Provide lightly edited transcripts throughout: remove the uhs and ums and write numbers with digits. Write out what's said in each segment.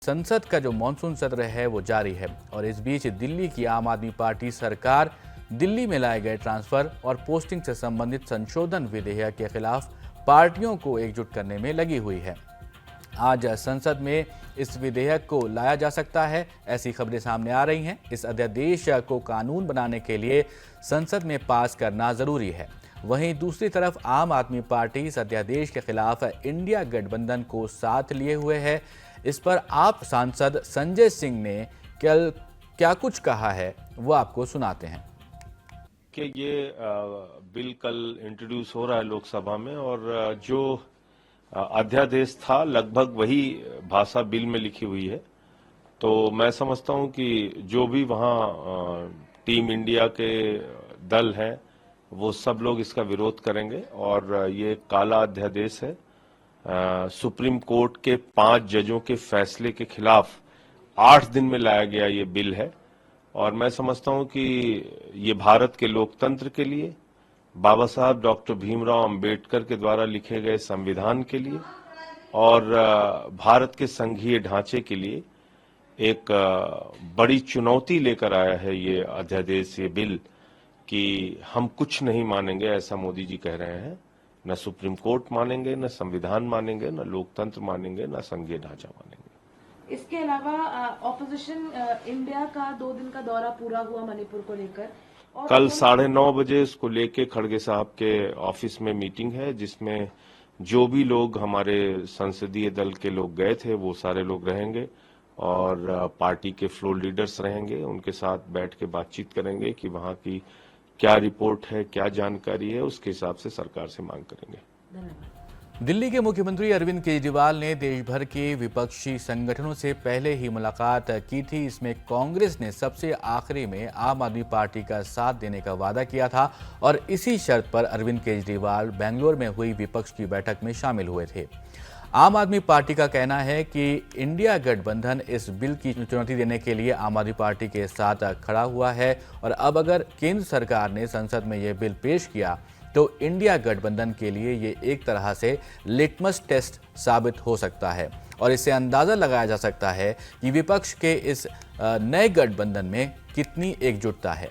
संसद का जो मॉनसून सत्र है वो जारी है और इस बीच दिल्ली की आम आदमी पार्टी सरकार दिल्ली में लाए गए ट्रांसफर और पोस्टिंग से संबंधित संशोधन विधेयक के खिलाफ पार्टियों को एकजुट करने में लगी हुई है। आज संसद में इस विधेयक को लाया जा सकता है, ऐसी खबरें सामने आ रही हैं। इस अध्यादेश को कानून बनाने के लिए संसद में पास करना जरूरी है। वहीं दूसरी तरफ आम आदमी पार्टी इस अध्यादेश के खिलाफ इंडिया गठबंधन को साथ लिए हुए है। इस पर आप सांसद संजय सिंह ने कल क्या कुछ कहा है वो आपको सुनाते हैं। कि ये बिल कल इंट्रोड्यूस हो रहा है लोकसभा में और जो अध्यादेश था लगभग वही भाषा बिल में लिखी हुई है। तो मैं समझता हूं कि जो भी वहां टीम इंडिया के दल हैं वो सब लोग इसका विरोध करेंगे और ये काला अध्यादेश है। सुप्रीम कोर्ट के 5 जजों के फैसले के खिलाफ 8 दिन में लाया गया ये बिल है और मैं समझता हूं कि ये भारत के लोकतंत्र के लिए, बाबा साहब डॉक्टर भीमराव अंबेडकर के द्वारा लिखे गए संविधान के लिए और भारत के संघीय ढांचे के लिए एक बड़ी चुनौती लेकर आया है ये अध्यादेश, ये बिल, कि हम कुछ नहीं मानेंगे ऐसा मोदी जी कह रहे हैं। न सुप्रीम कोर्ट मानेंगे, न संविधान मानेंगे, न लोकतंत्र मानेंगे, न संघीय ढांचा मानेंगे। इसके अलावा ऑपोजिशन इंडिया का 2 दिन का दौरा पूरा हुआ मणिपुर को लेकर और कल 9:30 बजे इसको लेके खड़गे साहब के ऑफिस में मीटिंग है, जिसमें जो भी लोग हमारे संसदीय दल के लोग गए थे वो सारे लोग रहेंगे और पार्टी के फ्लोर लीडर्स रहेंगे। उनके साथ बैठ के बातचीत करेंगे कि वहां की क्या रिपोर्ट है, क्या जानकारी है, उसके हिसाब से सरकार से मांग करेंगे। धन्यवाद। दिल्ली के मुख्यमंत्री अरविंद केजरीवाल ने देश भर के विपक्षी संगठनों से पहले ही मुलाकात की थी। इसमें कांग्रेस ने सबसे आखिरी में आम आदमी पार्टी का साथ देने का वादा किया था और इसी शर्त पर अरविंद केजरीवाल बेंगलुरु में हुई विपक्ष की बैठक में शामिल हुए थे। आम आदमी पार्टी का कहना है कि इंडिया गठबंधन इस बिल की चुनौती देने के लिए आम आदमी पार्टी के साथ खड़ा हुआ है और अब अगर केंद्र सरकार ने संसद में यह बिल पेश किया तो इंडिया गठबंधन के लिए ये एक तरह से लिटमस टेस्ट साबित हो सकता है और इससे अंदाज़ा लगाया जा सकता है कि विपक्ष के इस नए गठबंधन में कितनी एकजुटता है।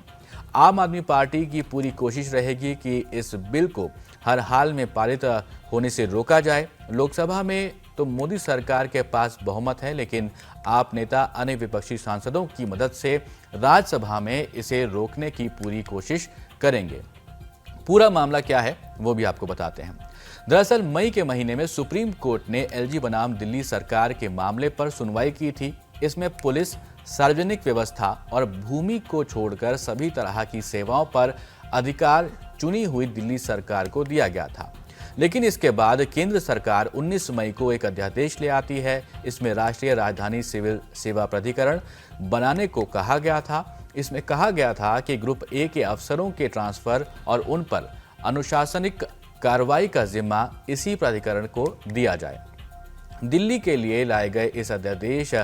आम आदमी पार्टी की पूरी कोशिश रहेगी कि इस बिल को हर हाल में पारित होने से रोका जाए। लोकसभा में तो मोदी सरकार के पास बहुमत है, लेकिन आप नेता अन्य विपक्षी सांसदों की मदद से राज्यसभा में इसे रोकने की पूरी कोशिश करेंगे। पूरा मामला क्या है वो भी आपको बताते हैं। दरअसल मई के महीने में सुप्रीम कोर्ट ने एलजी बनाम दिल्ली सरकार के मामले पर सुनवाई की थी। इसमें पुलिस, सार्वजनिक व्यवस्था और भूमि को छोड़कर सभी तरह की सेवाओं पर अधिकार चुनी हुई दिल्ली सरकार को दिया गया था। लेकिन इसके बाद केंद्र सरकार 19 मई को एक अध्यादेश ले आती है। इसमें राष्ट्रीय राजधानी सिविल सेवा प्राधिकरण बनाने को कहा गया था। इसमें कहा गया था कि ग्रुप ए के अफसरों के ट्रांसफर और उन पर अनुशासनिक कार्रवाई का जिम्मा इसी प्राधिकरण को दिया जाए। दिल्ली के लिए लाए गए इस अध्यादेश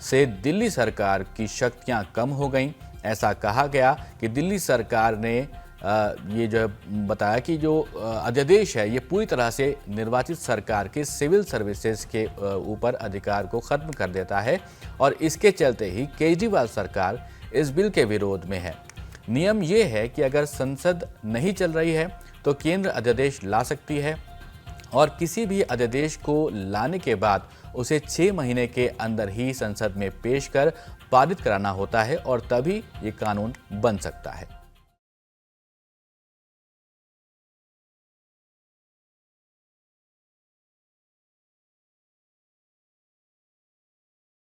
से दिल्ली सरकार की शक्तियां कम हो गईं। ऐसा कहा गया कि दिल्ली सरकार ने ये जो बताया कि जो अध्यादेश है ये पूरी तरह से निर्वाचित सरकार के सिविल सर्विसेज के ऊपर अधिकार को खत्म कर देता है और इसके चलते ही केजरीवाल सरकार इस बिल के विरोध में है। नियम ये है कि अगर संसद नहीं चल रही है तो केंद्र अध्यादेश ला सकती है और किसी भी अध्यादेश को लाने के बाद उसे 6 महीने के अंदर ही संसद में पेश कर पारित कराना होता है और तभी ये कानून बन सकता है।